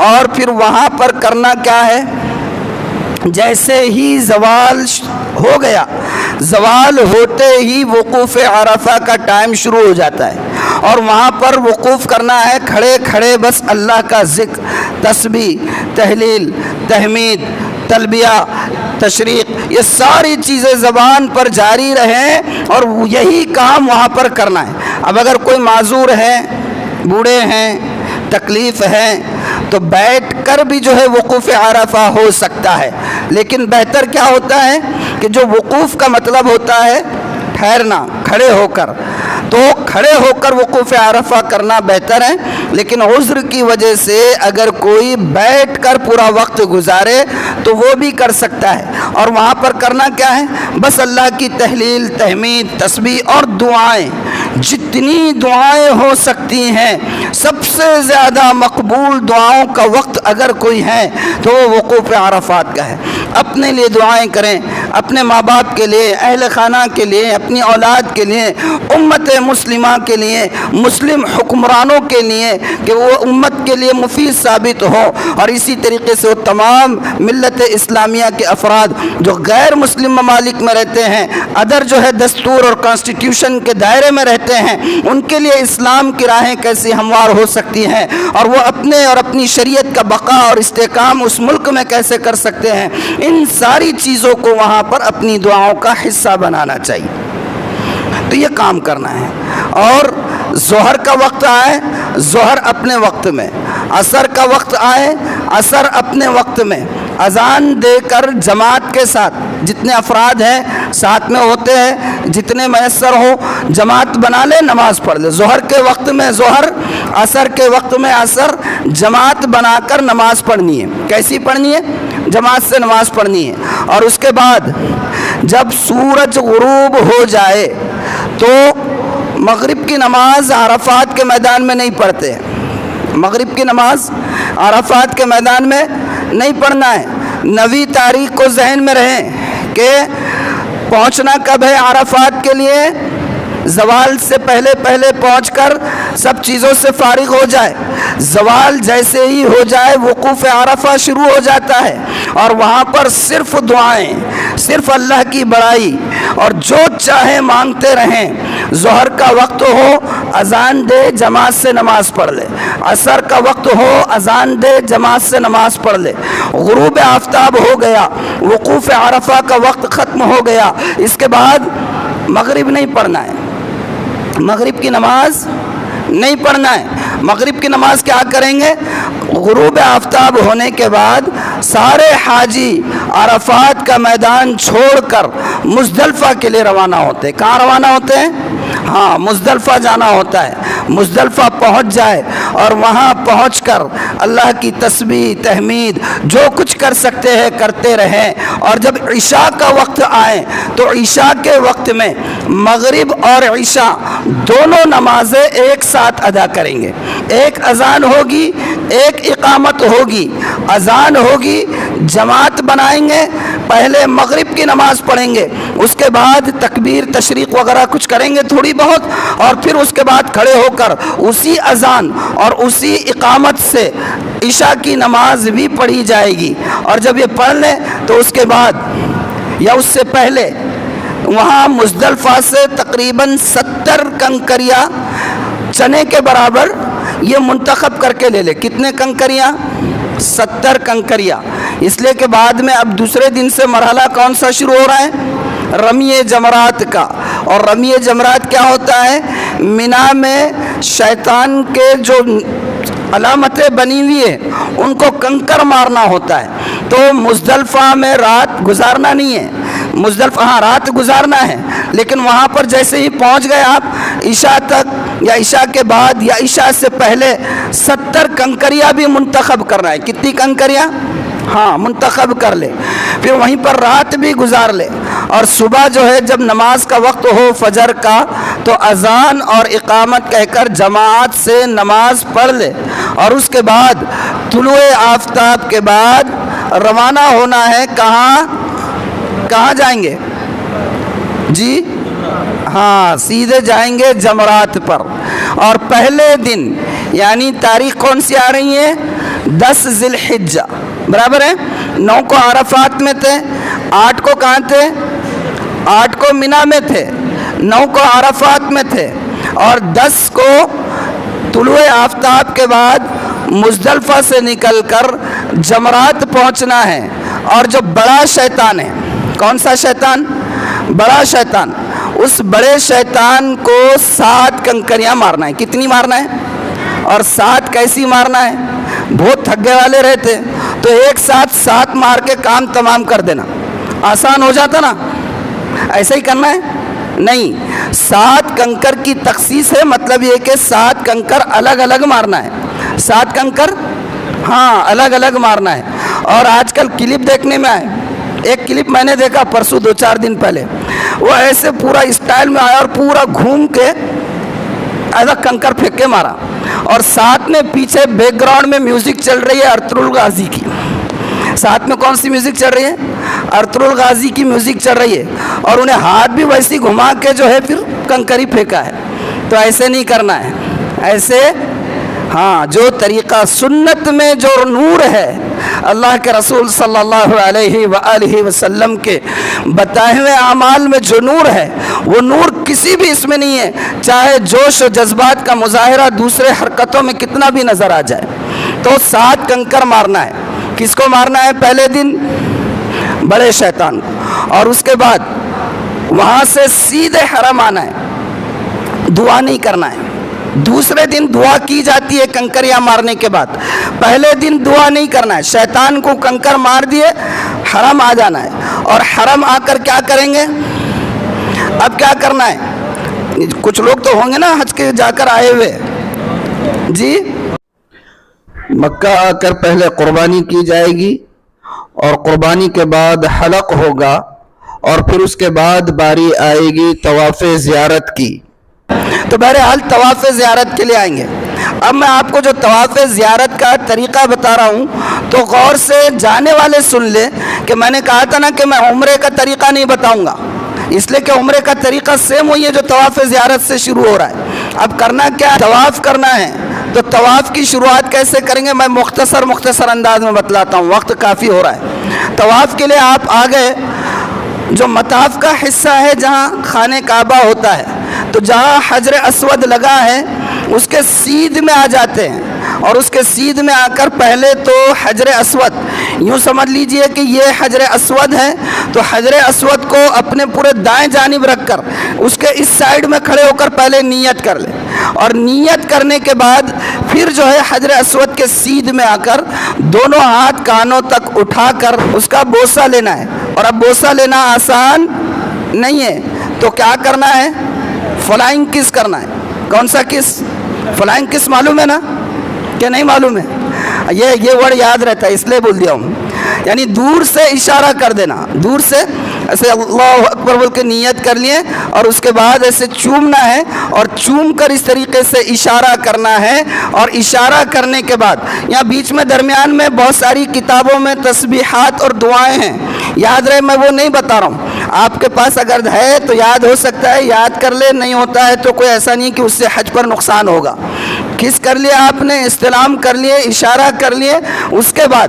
اور پھر وہاں پر کرنا کیا ہے؟ جیسے ہی زوال ہو گیا، زوال ہوتے ہی وقوف عرفہ کا ٹائم شروع ہو جاتا ہے، اور وہاں پر وقوف کرنا ہے کھڑے کھڑے، بس اللہ کا ذکر، تسبیح، تہلیل، تحمید، تلبیہ، تشریق، یہ ساری چیزیں زبان پر جاری رہیں، اور یہی کام وہاں پر کرنا ہے۔ اب اگر کوئی معذور ہے، بوڑھے ہیں، تکلیف ہے، تو بیٹھ کر بھی جو ہے وقوف عرفہ ہو سکتا ہے، لیکن بہتر کیا ہوتا ہے کہ جو وقوف کا مطلب ہوتا ہے ٹھہرنا، کھڑے ہو کر، تو کھڑے ہو کر وقوف عرفہ کرنا بہتر ہے۔ لیکن عذر کی وجہ سے اگر کوئی بیٹھ کر پورا وقت گزارے تو وہ بھی کر سکتا ہے۔ اور وہاں پر کرنا کیا ہے؟ بس اللہ کی تہلیل، تحمید، تسبیح اور دعائیں، جتنی دعائیں ہو سکتی ہیں۔ سب سے زیادہ مقبول دعاؤں کا وقت اگر کوئی ہے تو وہ وقوف عرفات کا ہے۔ اپنے لیے دعائیں کریں، اپنے ماں باپ کے لیے، اہل خانہ کے لیے، اپنی اولاد کے لیے، امت مسلمہ کے لیے، مسلم حکمرانوں کے لیے، کہ وہ امت کے لیے مفید ثابت ہو۔ اور اسی طریقے سے وہ تمام ملت اسلامیہ کے افراد جو غیر مسلم ممالک میں رہتے ہیں، ادر جو ہے دستور اور کانسٹیٹیوشن کے دائرے میں رہتے ہیں، ان کے لیے اسلام کی راہیں کیسے ہموار ہو سکتی ہیں، اور وہ اپنے اور اپنی شریعت کا بقا اور استحکام اس ملک میں کیسے کر سکتے ہیں، ان ساری چیزوں کو وہاں پر اپنی دعاؤں کا حصہ بنانا چاہیے۔ تو یہ کام کرنا ہے۔ اور ظہر کا وقت آئے، ظہر اپنے وقت میں، عصر کا وقت آئے، عصر اپنے وقت میں، اذان دے کر جماعت کے ساتھ، جتنے افراد ہیں ساتھ میں ہوتے ہیں، جتنے میسر ہو جماعت بنا لے، نماز پڑھ لے۔ ظہر کے وقت میں ظہر، عصر کے وقت میں عصر، جماعت بنا کر نماز پڑھنی ہے۔ کیسی پڑھنی ہے؟ جماعت سے نماز پڑھنی ہے۔ اور اس کے بعد جب سورج غروب ہو جائے تو مغرب کی نماز عرفات کے میدان میں نہیں پڑھتے، مغرب کی نماز عرفات کے میدان میں نہیں پڑھنا ہے۔ 9 تاریخ کو ذہن میں رہیں کہ پہنچنا کب ہے عرفات کے لیے؟ زوال سے پہلے پہنچ کر سب چیزوں سے فارغ ہو جائے۔ زوال جیسے ہی ہو جائے وقوف عرفہ شروع ہو جاتا ہے، اور وہاں پر صرف دعائیں، صرف اللہ کی بڑائی، اور جو چاہے مانگتے رہیں۔ ظہر کا وقت ہو، اذان دے، جماعت سے نماز پڑھ لے۔ عصر کا وقت ہو، اذان دے، جماعت سے نماز پڑھ لے۔ غروب آفتاب ہو گیا، وقوف عرفہ کا وقت ختم ہو گیا، اس کے بعد مغرب نہیں پڑھنا ہے، مغرب کی نماز نہیں پڑھنا ہے۔ مغرب کی نماز کیا کریں گے؟ غروب آفتاب ہونے کے بعد سارے حاجی عرفات کا میدان چھوڑ کر مزدلفہ کے لیے روانہ ہوتے ہیں۔ کہاں روانہ ہوتے ہیں؟ ہاں، مزدلفہ جانا ہوتا ہے۔ مزدلفہ پہنچ جائے اور وہاں پہنچ کر اللہ کی تسبیح، تحمید، جو کچھ کر سکتے ہیں کرتے رہیں۔ اور جب عشاء کا وقت آئے تو عشاء کے وقت میں مغرب اور عشاء دونوں نمازیں ایک ساتھ ادا کریں گے۔ ایک اذان ہوگی، ایک اقامت ہوگی۔ اذان ہوگی، جماعت بنائیں گے، پہلے مغرب کی نماز پڑھیں گے، اس کے بعد تکبیر تشریق وغیرہ کچھ کریں گے تھوڑی بہت، اور پھر اس کے بعد کھڑے ہو کر اسی اذان اور اسی اقامت سے عشاء کی نماز بھی پڑھی جائے گی۔ اور جب یہ پڑھ لیں تو اس کے بعد یا اس سے پہلے وہاں مزدلفہ سے تقریباً 70 کنکریاں چنے کے برابر یہ منتخب کر کے لے لے۔ کتنے کنکریاں؟ 70 کنکریاں، اس لیے کہ بعد میں اب دوسرے دن سے مرحلہ کون سا شروع ہو رہا ہے؟ رمی جمرات کا۔ اور رمی جمرات کیا ہوتا ہے؟ مینا میں شیطان کے جو علامتیں بنی ہوئی ہیں ان کو کنکر مارنا ہوتا ہے۔ تو مزدلفہ میں رات گزارنا نہیں ہے، مزدلفہ ہاں رات گزارنا ہے، لیکن وہاں پر جیسے ہی پہنچ گئے آپ عشاء تک یا عشاء کے بعد یا عشاء سے پہلے 70 کنکریاں بھی منتخب کرنا ہے۔ کتنی کنکریاں؟ ہاں منتخب کر لے، پھر وہیں پر رات بھی گزار لے، اور صبح جو ہے جب نماز کا وقت ہو فجر کا تو اذان اور اقامت کہہ کر جماعت سے نماز پڑھ لے، اور اس کے بعد طلوع آفتاب کے بعد روانہ ہونا ہے۔ کہاں جائیں گے جی؟ ہاں سیدھے جائیں گے جمرات پر۔ اور پہلے دن یعنی تاریخ کون سی آ رہی ہے؟ 10 ذی الحجہ، برابر ہے؟ 9 کو عرفات میں تھے، 8 کو کہاں تھے؟ 8 کو مینا میں تھے، 9 کو عرفات میں تھے، اور 10 کو طلوع آفتاب کے بعد مزدلفہ سے نکل کر جمرات پہنچنا ہے۔ اور جو بڑا شیطان ہے، کون سا شیطان؟ بڑا شیطان، اس بڑے شیطان کو 7 کنکریاں مارنا ہے۔ کتنی مارنا ہے؟ اور 7 کیسی مارنا ہے؟ بہت تھگے والے رہتے تو ایک ساتھ 7 مار کے کام تمام کر دینا، آسان ہو جاتا نا، ایسا ہی کرنا ہے؟ نہیں، 7 کنکر کی تخصیص ہے، مطلب یہ کہ 7 کنکر الگ الگ مارنا ہے۔ 7 کنکر ہاں الگ الگ مارنا ہے۔ اور آج کل کلپ دیکھنے میں آئے، ایک کلپ میں نے دیکھا پرسوں 2-4 دن پہلے، وہ ایسے پورا اسٹائل میں آیا اور پورا گھوم کے ایسا کنکر پھینک کے مارا، اور ساتھ میں پیچھے بیک گراؤنڈ میں میوزک چل رہی ہے ارطغرل غازی کی۔ ساتھ میں کون سی میوزک چل رہی ہے؟ ارطغرل غازی کی میوزک چل رہی ہے، اور انہیں ہاتھ بھی ویسی گھما کے جو ہے پھر کنکری پھینکا ہے۔ تو ایسے نہیں کرنا ہے، ایسے ہاں جو طریقہ سنت میں جو نور ہے، اللہ کے رسول صلی اللہ علیہ وآلہ وسلم کے بتائے ہوئے اعمال میں جو نور ہے، وہ نور کسی بھی اس میں نہیں ہے، چاہے جوش و جذبات کا مظاہرہ دوسرے حرکتوں میں کتنا بھی نظر آ جائے۔ تو 7 کنکر مارنا ہے۔ کس کو مارنا ہے پہلے دن؟ بڑے شیطان کو۔ اور اس کے بعد وہاں سے سیدھے حرم آنا ہے، دعا نہیں کرنا ہے۔ دوسرے دن دعا کی جاتی ہے کنکریاں مارنے کے بعد، پہلے دن دعا نہیں کرنا ہے۔ شیطان کو کنکر مار دیے، حرم آ جانا ہے، اور حرم آ کر کیا کریں گے؟ اب کیا کرنا ہے؟ کچھ لوگ تو ہوں گے نا حج کے جا کر آئے ہوئے جی۔ مکہ آ کر پہلے قربانی کی جائے گی، اور قربانی کے بعد حلق ہوگا، اور پھر اس کے بعد باری آئے گی طواف زیارت کی۔ تو بہرحال طواف زیارت کے لیے آئیں گے۔ اب میں آپ کو جو طواف زیارت کا طریقہ بتا رہا ہوں تو غور سے جانے والے سن لیں کہ میں نے کہا تھا نا کہ میں عمرے کا طریقہ نہیں بتاؤں گا، اس لیے کہ عمرے کا طریقہ سیم وہی ہے جو طواف زیارت سے شروع ہو رہا ہے۔ اب کرنا کیا ہے؟ طواف کرنا ہے۔ تو طواف کی شروعات کیسے کریں گے میں مختصر انداز میں بتلاتا ہوں، وقت کافی ہو رہا ہے۔ طواف کے لیے آپ آ گئے، جو مطاف کا حصہ ہے جہاں خانہ کعبہ ہوتا ہے، تو جہاں حجر اسود لگا ہے اس کے سیدھ میں آ جاتے ہیں، اور اس کے سیدھ میں آ کر پہلے تو حجر اسود، یوں سمجھ لیجئے کہ یہ حجر اسود ہے، تو حجر اسود کو اپنے پورے دائیں جانب رکھ کر اس کے اس سائیڈ میں کھڑے ہو کر پہلے نیت کر لیں، اور نیت کرنے کے بعد پھر جو ہے حجر اسود کے سیدھ میں آ کر دونوں ہاتھ کانوں تک اٹھا کر اس کا بوسہ لینا ہے۔ اور اب بوسہ لینا آسان نہیں ہے، تو کیا کرنا ہے؟ فلائنگ کس کرنا ہے۔ کون سا کس؟ فلائنگ کس معلوم ہے نا کہ نہیں معلوم ہے؟ یہ ورڈ یاد رہتا ہے اس لیے بول دیا ہوں، یعنی دور سے اشارہ کر دینا، دور سے ایسے اللہ اکبر بول کے نیت کر لیے اور اس کے بعد ایسے چومنا ہے اور چوم کر اس طریقے سے اشارہ کرنا ہے. اور اشارہ کرنے کے بعد یہاں بیچ میں درمیان میں بہت ساری کتابوں میں تسبیحات اور دعائیں ہیں, یاد رہے میں وہ نہیں بتا رہا ہوں. آپ کے پاس اگر ہے تو یاد ہو سکتا ہے, یاد کر لے, نہیں ہوتا ہے تو کوئی ایسا نہیں کہ اس سے حج پر نقصان ہوگا. کس کر لیا آپ نے, استلام کر لیے, اشارہ کر لیے, اس کے بعد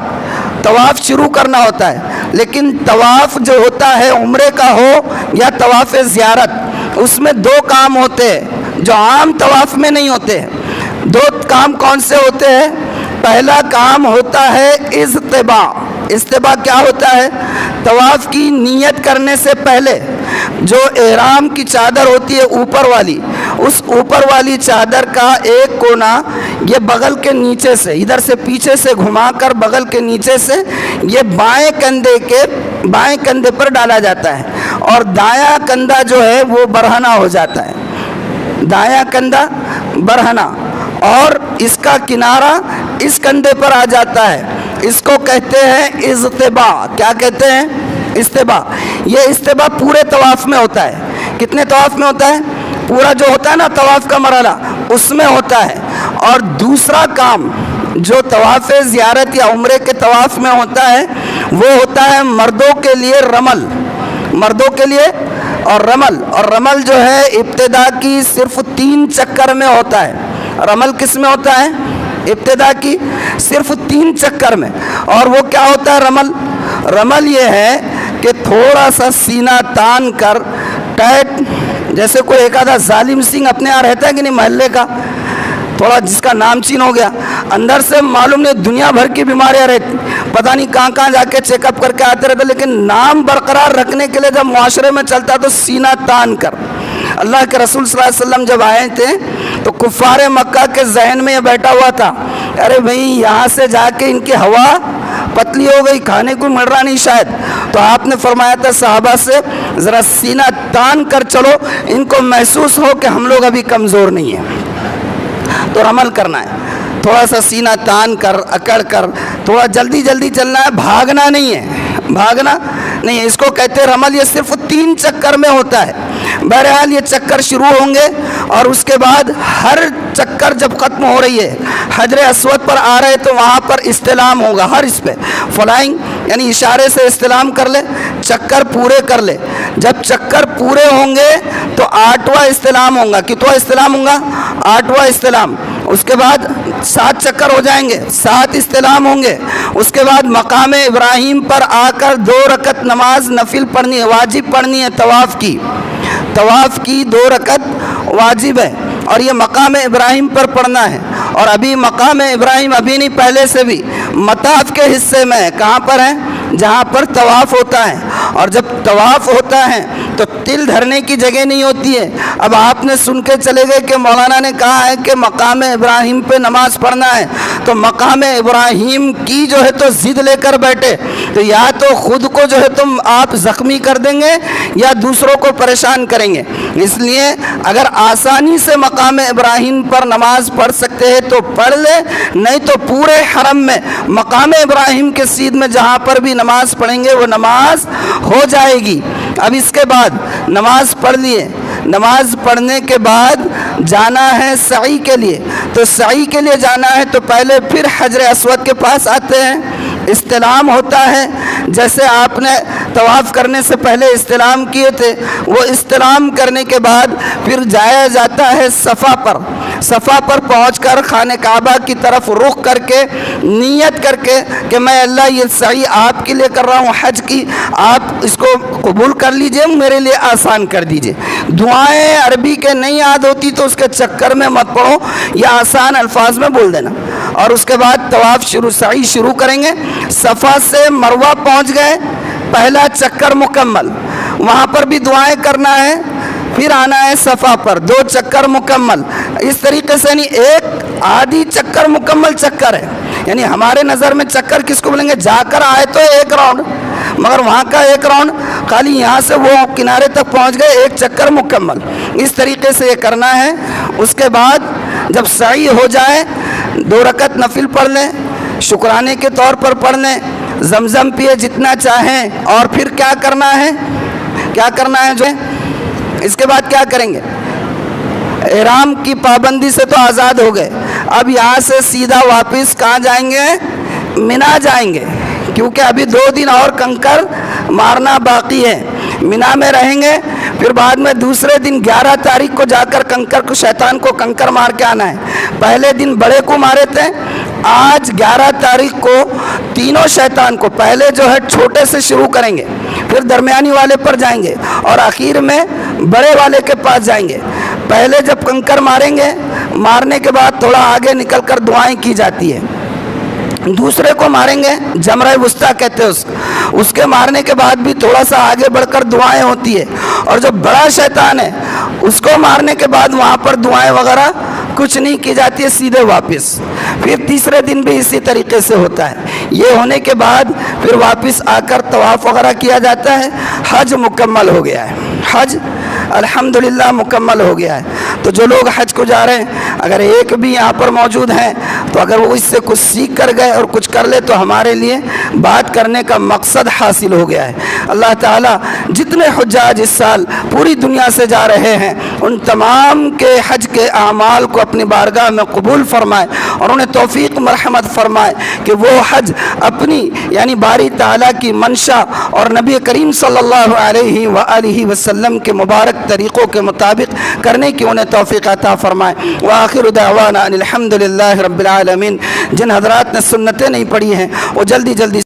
طواف شروع کرنا ہوتا ہے. لیکن طواف جو ہوتا ہے عمرے کا ہو یا طواف زیارت, اس میں دو کام ہوتے ہیں جو عام طواف میں نہیں ہوتے ہیں. دو کام کون سے ہوتے ہیں؟ پہلا کام ہوتا ہے اجتباء. اجتباء کیا ہوتا ہے؟ طواف کی نیت کرنے سے پہلے جو احرام کی چادر ہوتی ہے اوپر والی, اس اوپر والی چادر کا ایک کونا یہ بغل کے نیچے سے, ادھر سے پیچھے سے گھما کر بغل کے نیچے سے یہ بائیں کندھے پر ڈالا جاتا ہے, اور دایاں کندھا جو ہے وہ برہنہ ہو جاتا ہے. دایاں کندھا برہنہ, اور اس کا کنارہ اس کندھے پر آ جاتا ہے. اس کو کہتے ہیں اجتباء. کیا کہتے ہیں؟ اجتباء. یہ اجتباء پورے طواف میں ہوتا ہے. کتنے طواف میں ہوتا ہے؟ پورا جو ہوتا ہے نا طواف کا مرحلہ, اس میں ہوتا ہے. اور دوسرا کام جو طواف زیارت یا عمرے کے طواف میں ہوتا ہے وہ ہوتا ہے مردوں کے لیے رمل. مردوں کے لیے اور رمل جو ہے ابتدا کی صرف 3 چکر میں ہوتا ہے. رمل کس میں ہوتا ہے؟ ابتدا کی صرف 3 چکر میں. اور وہ کیا ہوتا ہے رمل یہ ہے کہ تھوڑا سا سینہ تان کر ٹائٹ, جیسے کوئی ایک آدھا ظالم سنگھ اپنے یہاں رہتا ہے کہ نہیں محلے کا, تھوڑا جس کا نام چین ہو گیا, اندر سے معلوم نہیں دنیا بھر کی بیماریاں رہتی, پتہ نہیں کہاں جا کے چیک اپ کر کے آتے رہتے, لیکن نام برقرار رکھنے کے لیے جب معاشرے میں چلتا تو سینہ تان کر. اللہ کے رسول صلی اللہ علیہ وسلم جب آئے تھے تو کفار مکہ کے ذہن میں یہ بیٹھا ہوا تھا, ارے بھئی یہاں سے جا کے ان کی ہوا پتلی ہو گئی, کھانے کو مل رہا نہیں شاید. تو آپ نے فرمایا تھا صحابہ سے ذرا سینہ تان کر چلو, ان کو محسوس ہو کہ ہم لوگ ابھی کمزور نہیں ہیں. تو رمل کرنا ہے, تھوڑا سا سینہ تان کر, اکڑ کر, تھوڑا جلدی چلنا ہے, بھاگنا نہیں ہے, اس کو کہتے ہیں رمل. یہ صرف 3 چکر میں ہوتا ہے. بہرحال یہ چکر شروع ہوں گے اور اس کے بعد ہر چکر جب ختم ہو رہی ہے, حجر اسود پر آ رہے تو وہاں پر استلام ہوگا. ہر اس پہ فلائنگ یعنی اشارے سے استلام کر لے, چکر پورے کر لے. جب چکر پورے ہوں گے تو 8واں استلام ہوگا. کتواں استلام ہوگا؟ 8واں استلام. اس کے بعد 7 چکر ہو جائیں گے, 7 استلام ہوں گے. اس کے بعد مقام ابراہیم پر آ کر 2 رکعت نماز نفل پڑھنی ہے, واجب پڑھنی ہے. طواف کی 2 رکعت واجب ہے, اور یہ مقام ابراہیم پر پڑھنا ہے. اور ابھی مقام ابراہیم ابھی نہیں, پہلے سے بھی مطاف کے حصے میں ہے. کہاں پر ہے؟ جہاں پر طواف ہوتا ہے. اور جب طواف ہوتا ہے تو تل دھرنے کی جگہ نہیں ہوتی ہے. اب آپ نے سن کے چلے گئے کہ مولانا نے کہا ہے کہ مقام ابراہیم پہ نماز پڑھنا ہے, تو مقام ابراہیم کی جو ہے تو ضد لے کر بیٹھے تو یا تو خود کو جو ہے تم آپ زخمی کر دیں گے یا دوسروں کو پریشان کریں گے. اس لیے اگر آسانی سے مقام ابراہیم پر نماز پڑھ سکتے ہیں تو پڑھ لے, نہیں تو پورے حرم میں مقام ابراہیم کے سیدھ میں جہاں پر بھی نماز پڑھیں گے وہ نماز ہو جائے گی. اب اس کے بعد نماز پڑھ لیے, نماز پڑھنے کے بعد جانا ہے سعی کے لیے. تو سعی کے لیے جانا ہے تو پہلے پھر حجر اسود کے پاس آتے ہیں, استلام ہوتا ہے. جیسے آپ نے طواف کرنے سے پہلے استلام کیے تھے, وہ استلام کرنے کے بعد پھر جایا جاتا ہے صفا پر. صفا پر پہنچ کر خانہ کعبہ کی طرف رخ کر کے نیت کر کے کہ میں اللہ یہ سعی آپ کے لیے کر رہا ہوں, حج کی, آپ اس کو قبول کر لیجئے, میرے لیے آسان کر دیجئے. دعائیں عربی کے نہیں یاد ہوتی تو اس کے چکر میں مت پڑھو, یا آسان الفاظ میں بول دینا. اور اس کے بعد طواف سعی شروع کریں گے. صفا سے مروہ پہنچ گئے, پہلا چکر مکمل, وہاں پر بھی دعائیں کرنا ہے. پھر آنا ہے صفا پر, 2 چکر مکمل. اس طریقے سے یعنی ایک آدھی چکر مکمل چکر ہے. یعنی ہمارے نظر میں چکر کس کو بولیں گے؟ جا کر آئے تو 1 راؤنڈ, مگر وہاں کا 1 راؤنڈ خالی یہاں سے وہ کنارے تک پہنچ گئے, 1 چکر مکمل. اس طریقے سے یہ کرنا ہے. اس کے بعد جب سعی ہو جائے 2 رکعت نفل پڑھ لیں, شکرانے کے طور پر پڑھ لیں, زمزم پیے جتنا چاہیں, اور پھر کیا کرنا ہے؟ کیا کرنا ہے جو ہے اس کے بعد کیا کریں گے؟ احرام کی پابندی سے تو آزاد ہو گئے، اب یہاں سے سیدھا واپس کہاں جائیں گے؟ مینا جائیں گے، کیونکہ ابھی 2 دن اور کنکر مارنا باقی ہے۔ مینا میں رہیں گے، پھر بعد میں دوسرے دن 11 تاریخ کو جا کر کنکر کو، شیطان کو کنکر مار کے آنا ہے۔ پہلے دن بڑے کو مارے تھے، آج 11 تاریخ کو تینوں شیطان کو، پہلے جو ہے چھوٹے سے شروع کریں گے، پھر درمیانی والے پر جائیں گے اور آخر میں بڑے والے کے پاس جائیں گے۔ پہلے جب کنکر ماریں گے، مارنے کے بعد تھوڑا آگے نکل کر دعائیں کی جاتی ہے۔ دوسرے کو ماریں گے، جمرہ وسطیٰ کہتے ہیں اس کے مارنے کے بعد بھی تھوڑا سا آگے بڑھ کر دعائیں ہوتی ہے، اور جو بڑا شیطان ہے اس کو مارنے کے بعد وہاں پر دعائیں وغیرہ کچھ نہیں کی جاتی ہے، سیدھے واپس۔ پھر تیسرے دن بھی اسی طریقے سے ہوتا ہے۔ یہ ہونے کے بعد پھر واپس آ کر طواف وغیرہ کیا جاتا ہے۔ حج مکمل ہو گیا ہے، حج الحمدللہ مکمل ہو گیا ہے۔ تو جو لوگ حج کو جا رہے ہیں، اگر ایک بھی یہاں پر موجود ہیں تو اگر وہ اس سے کچھ سیکھ کر گئے اور کچھ کر لے تو ہمارے لیے بات کرنے کا مقصد حاصل ہو گیا ہے۔ اللہ تعالیٰ جتنے حجاج اس سال پوری دنیا سے جا رہے ہیں ان تمام کے حج کے اعمال کو اپنی بارگاہ میں قبول فرمائے اور انہیں توفیق مرحمت فرمائے کہ وہ حج اپنی یعنی باری تعالیٰ کی منشا اور نبی کریم صلی اللہ علیہ وآلہ وسلم کے مبارک طریقوں کے مطابق کرنے کی انہیں توفیق عطا فرمائے۔ وآخر دعوانا ان الحمدللہ رب العالمین۔ جن حضرات نے سنتیں نہیں پڑھی ہیں وہ جلدی